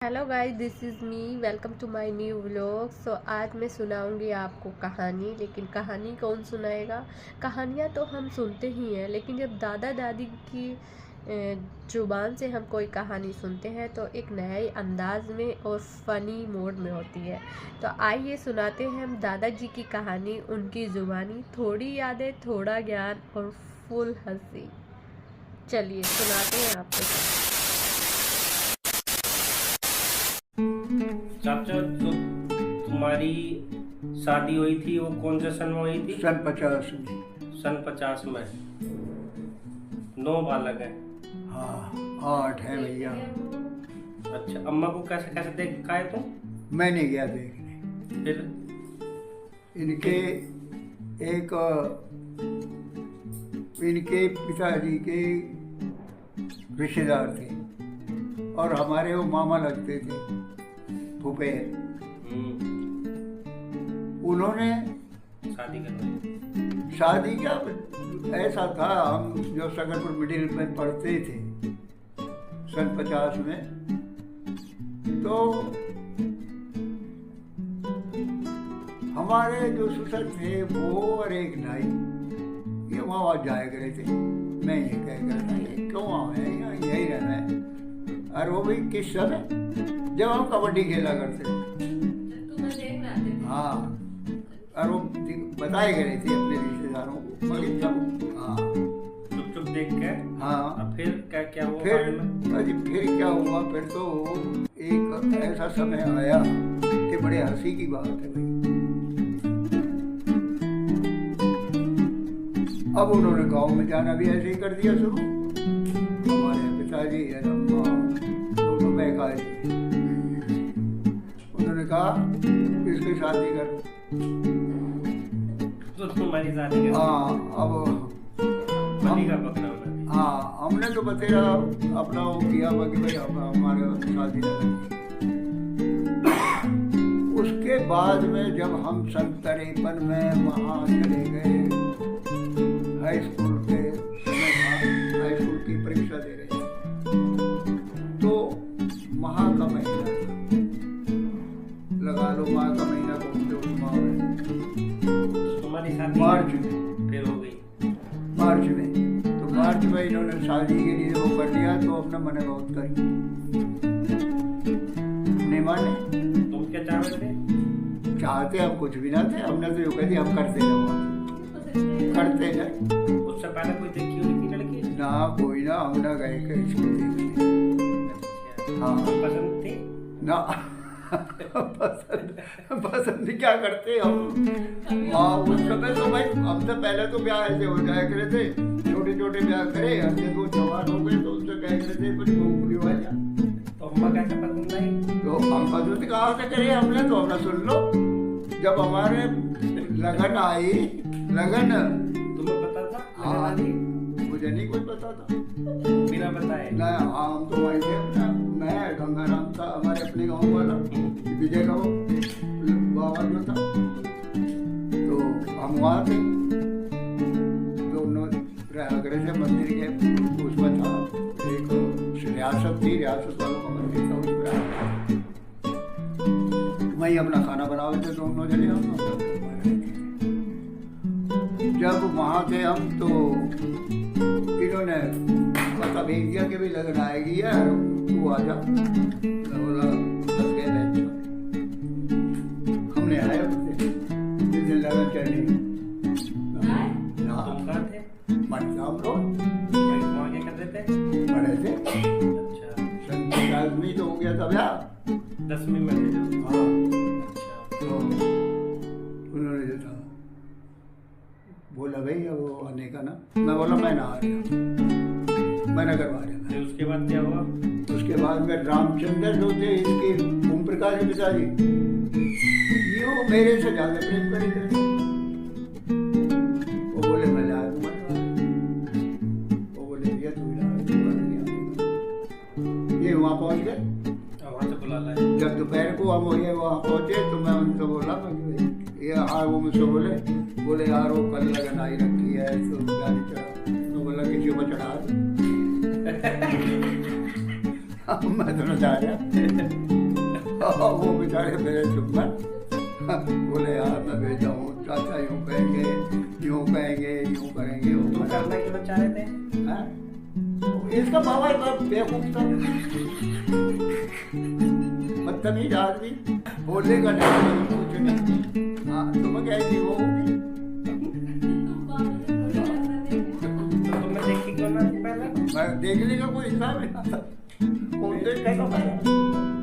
Hello guys, this is me. Welcome to my new vlog. So आज मैं सुनाऊंगी आपको कहानी। लेकिन कहानी कौन सुनाएगा? कहानियाँ तो हम सुनते ही हैं, लेकिन जब दादा दादी की ज़ुबान से हम कोई कहानी सुनते हैं तो एक नए अंदाज में और फ़नी मोड में होती है। तो आइए सुनाते हैं हम दादाजी की कहानी, उनकी ज़ुबानी, थोड़ी यादें, थोड़ा ज्ञान और फुल हंसी। चलिए सुनाते हैं आपको। चाचा, जो तुम्हारी शादी हुई थी वो कौन से सन में हुई थी? सन 50 में। सन 50 में। 9 बालक हैं। हाँ, 8 है भैया। अच्छा, अम्मा को कैसे कैसे देखा है तुम? मैंने गया देखने। फिर इनके एक इनके पिताजी के रिश्तेदार थे और हमारे वो मामा लगते थे, फुफेर। उन्होंने शादी करवाई। शादी क्या, ऐसा था, हम जो सकरपुर मिडिल में पढ़ते थे सन 50 में, तो हमारे जो ससुर थे वो और एक नाई ये वहाँ जाया करे थे। मैं ये कह कर था, ये क्यों आए हैं, यही रहना है। और वो भी किस समय, जब हम कबड्डी खेला करते थे। हाँ, और वो बताए गए थे अपने रिश्तेदारों को, मगर सब हाँ चुप चुप देख के। हाँ। अब फिर क्या क्या हुआ? फिर क्या हुआ, फिर तो एक ऐसा समय आया कि बड़े हंसी की बात है भाई। अब उन्होंने गांव में जाना भी ऐसे ही कर दिया शुरू। हमारे पिताजी और अम्मा दोनों बहकाए। उन्होंने कहा इसकी शादी कर। तो तुम्हारी शादी कर? हाँ, अब पति का पकड़ा होगा। हाँ, हमने तो बतेरा अपना वो किया कि भाई हमारे शादी न करनी। उसके बाद में जब हम सन 53 में वहाँ चले गए, हाई स्कूल के समय था, हाई स्कूल की परीक्षा दे रहे थे, तो माह का महीना था, लगा लो माह का महीना तुम्हारी शादी मार्च में फिर हो गई। मार्च में, तो मार्च में इन्होंने शादी के लिए वो कर लिया, तो अपना मन बहुत करी नहीं माने। तुम क्या चाह रहे थे? चाहते हम कुछ भी ना थे, हमने तो यो कह दिया हम करते जाए। उससे पहले कोई देखी हुई थी लड़की? ना कोई ना, हम ना गए कि इसको देखिए। हाँ, पसंद थी ना। पसंद क्या करते हम। हाँ, उस समय तो भाई हमसे पहले तो ब्याह ऐसे हो जाया करे थे, छोटे छोटे ब्याह करे, हमने तो जवान हो गए तो उनसे कह रहे थे कुछ गोकुली वाला। तो अम्मा कैसे पसंद आई? तो हम पसंद कहाँ से करे हमने, तो हमने सुन लो, जब हमारे लगन आई, लगन तुम्हें पता था? हाँ, मुझे नहीं कुछ पता था, बिना बताए ना। हम तो वहीं थे अपना, मैं गंगाराम था हमारे अपने गांव वाला, विजय का वो बाबा जो था, तो हम वहाँ थे। दोनों रहे थे मंदिर के उसमें था, एक रियासत थी, रियासत वालों का मंदिर था, उसमें वहीं अपना खाना बनावे थे दोनों जने। हम जब वहाँ थे हम, तो इन्होंने पता भेज दिया कि भी लगन आएगी यार, तू आ जा। बोला बस गए थे। हमने आया जिस दिन लगन चढ़नी। तुम कहाँ थे? हम लोग वहाँ क्या कर रहे थे? पढ़े थे। अच्छा, सन 50 में तो हो गया था ब्याह। 10वीं में थे जो? हाँ, अच्छा। तो उन्होंने जो था बोला भाई अब वो आने का ना, मैं बोला मैं ना आ रहा, मैं न करवा रहा। फिर उसके बाद क्या हुआ? उसके बाद में रामचंद्र जो थे, इसके ओम प्रकाश के पिताजी, ये वो मेरे से ज्यादा प्रेम करे थे। वो बोले मैं ला दूंगा, वो बोले भैया तू ला, ये वहाँ पहुँच गए। वहाँ से बुला लाए। जब दोपहर को हम वहाँ पहुँचे तो मैं उनसे बोला, ये हाँ, वो मुझसे बोले यार वो कल लगन आई रखी है, तो गाड़ी चढ़ा। तो बोला किसी को चढ़ा। मैं तो ना जा रहा। वो बेचारे मेरे चुप बोले यार मैं भेजा हूँ, चाचा यूँ कहेंगे, यूँ करेंगे वो तुम करना क्यों चाह रहे थे? हाँ? इसका बाबा इतना बेवकूफ था, बदतमीज आदमी, बोलेगा नहीं कुछ नहीं। हाँ तुम क्या ही वो होगी। तो तुमने देखी क्यों ना पहले? मैं देखने का कोई हिसाब नहीं था, कौन देखा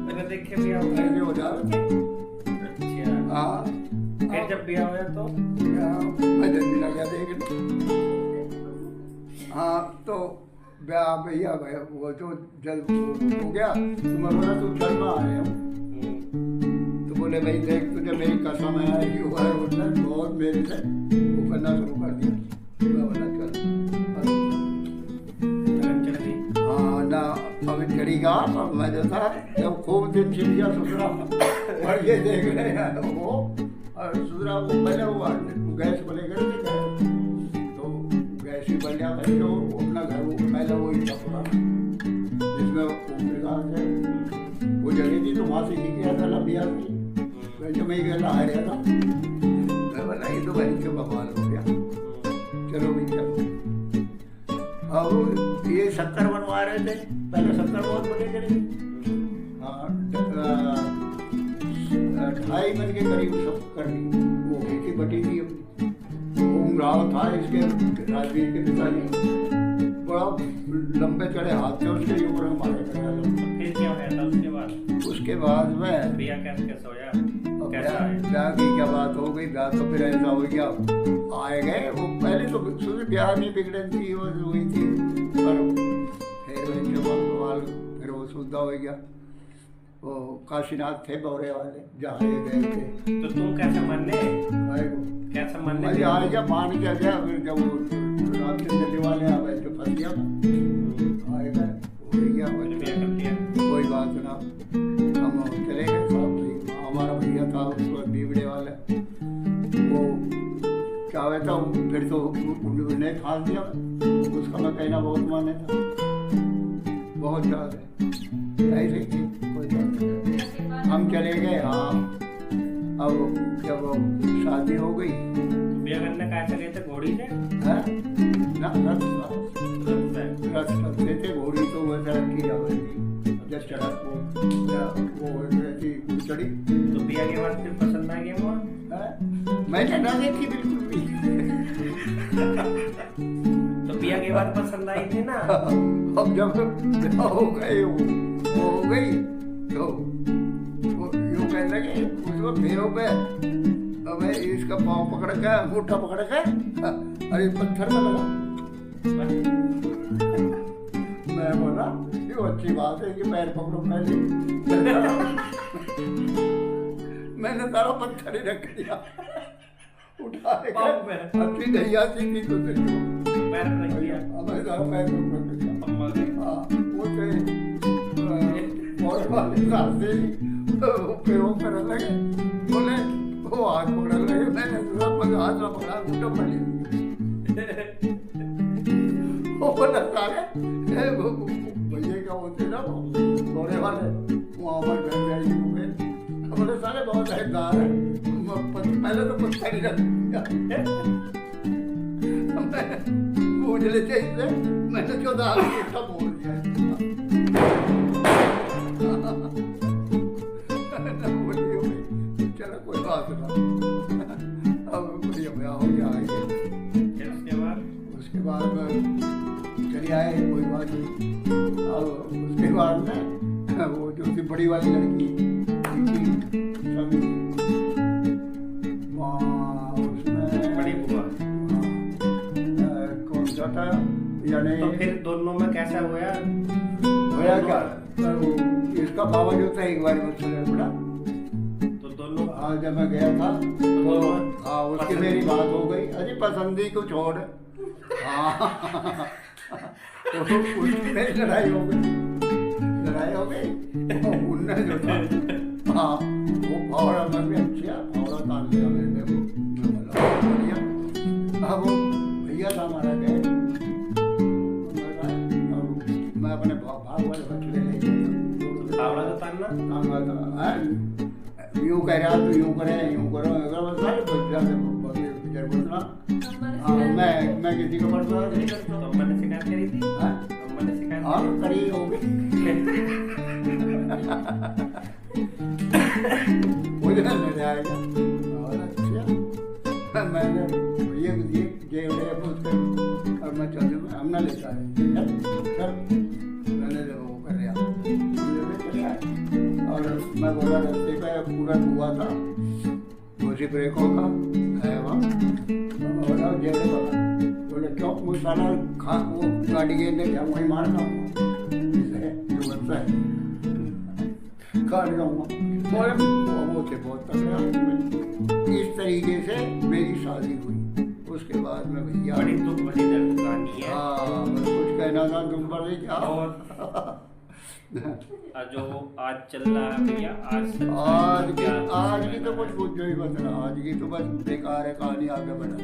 मैंने देखे भी आओ ऐसे हो जाए। अच्छा, हाँ फिर जब भी आओ तो मैं जल्दी लगा देखने। हाँ तो भैया भैया वो तो जब हो गया तो मैं बोला तू चल में आ रहे हो, तो बोले भाई देख तुझे मेरी कसम है कि वो है उसने बहुत मेरे से वो करना शुरू कर दिया। मैं बोला चल हाँ ना अब चढ़ीगा अब मैं जैसा जब खूब दिन चिड़िया सुधरा और ये देख रहे हैं वो और सुधरा वो पहले वो गैस को लेकर तो गैस ही बन गया भाई जो अपना घर वो पहले वो ही था पूरा जिसमें प्रकार से वो जगह थी तो वहाँ से ही किया था लंबिया थी वैसे मैं ही गया हार गया था। मैं बोला ये तो भाई के बवाल हो गया, चलो भाई चलो। अब ये 70 बनवा रहे थे, पहले 70 बहुत बने करेंगे, हाँ 2.5 मन के करीब सब कर दी। वो खेती बटी थी राव था इसके राजवीर के पिताजी, बड़ा लंबे चढ़े हाथ थे उसके ऊपर हमारे। फिर क्या हुआ था उसके बाद में भैया कैसे सोया? ब्याह की क्या बात हो गई, ब्याह तो फिर ऐसा हो गया आए गए। वो पहले तो सुबह ब्याह में बिगड़न थी वो हुई थी पर फिर वो सुधा हो गया। वो काशीनाथ थे बौरे वाले जहाँ ये गए थे। तो तुम कैसे मानने? कैसे मानने? अरे आ गया मान के गया, फिर जब वो रामचंद्र वाले आ गए जो फंस गया आए गए हो गया कोई बात ना। हम चले गए सब, हमारा भैया था उसको बीबड़े वाले वो चाहे था फिर तो उन्हें फांस दिया, उसका मैं कहना बहुत माने था बहुत ज़्यादा ऐसे ही कोई बात नहीं। हम चले गए। हाँ अब जब शादी हो गई भैया करने कैसे गए थे? घोड़ी से ना रथ चलते थे, घोड़ी तो वैसे रखी जाती जब चढ़ा वो रहती चढ़ी। तो भैया के बाद फिर पसंद आ गया वो? मैंने ना देखी बिल्कुल भी। तो भैया के बाद पसंद आई थी ना? अब जब हो गए वो हो गई तो यूँ कहने लगे उसको फेरों पे मैं इसका पाँव पकड़ के अंगूठा पकड़ के अरे पत्थर में लगा। मैं बोला ये अच्छी बात है कि पैर पकड़ो पहले। मैंने सारा पत्थर ही रख दिया उठा के अच्छी गैया सी थी तो पैर रख दिया। मैं सारा पैर रख दिया। हाँ वो और वाले साथे फिर वो करने लगे, बोले वो हाथ पकड़ने लगे, मैंने हाथ ना पकड़ा अंगूठा पकड़ लिया। वो बोला साले भैया क्या होते ना वो थोड़े वाले वहाँ पर घर जाएगी वो बोले साले बहुत हैदार है, पहले तो पत्थर ही रख दिया। पूछले चाहिए मैंने 14 अंगूठा बोल दिया। चलो कोई बात ना, अब भैया भैया हो गया आएंगे। उसके बाद चले आए कोई बात नहीं। अब उसके बाद में वो जो थी बड़ी वाली लड़की उसमें बड़ी बुआ कौन सा था यानी। तो फिर दोनों में कैसा हुआ? क्या इसका बाबा जो था एक बार मुझसे पड़ा तो दोनों जब मैं गया था तो हाँ उसकी मेरी बात हो गई। अरे पसंदी को छोड़ हाँ उसकी मेरी लड़ाई हो गई उनने जो था हाँ वो फावड़ा मैं भी अच्छा फावड़ा तान लिया मैंने अब वो भैया था हमारा गए मैं अपने भाग वाले बच्चे ले फावड़ा तो तानना तांगा था यूं कह रहा तो यूं करे यूं करो अगर बस सारे बच्चा से पिक्चर बोलना मैं किसी को पढ़ता नहीं करता तो अम्मा ने शिकायत करी थी हाँ अम्मा ने शिकायत हाँ करी होगी मुझे नहीं आएगा और अच्छा मैंने ये पूछकर और मैं चल हम ना लेता है सर मैंने वो कर रहा और मैं बोला रास्ते पे पूरा हुआ था मुझे ब्रेकों का है वहाँ बोला जैसे बोले क्यों मुझे साला खा वो गाड़ी गेंदे क्या वहीं मारना जो बनता है काट जाऊँगा बोले वो थे बहुत तगड़ा इस तरीके से मेरी शादी हुई उसके बाद में भैया बड़ी दुख भरी कहानी है। हाँ कुछ कहना था तुम पर क्या और जो आज चल रहा है भैया आज की तो कुछ पूछो ही बस आज की तो बस बेकार है कहानी आगे बढ़ा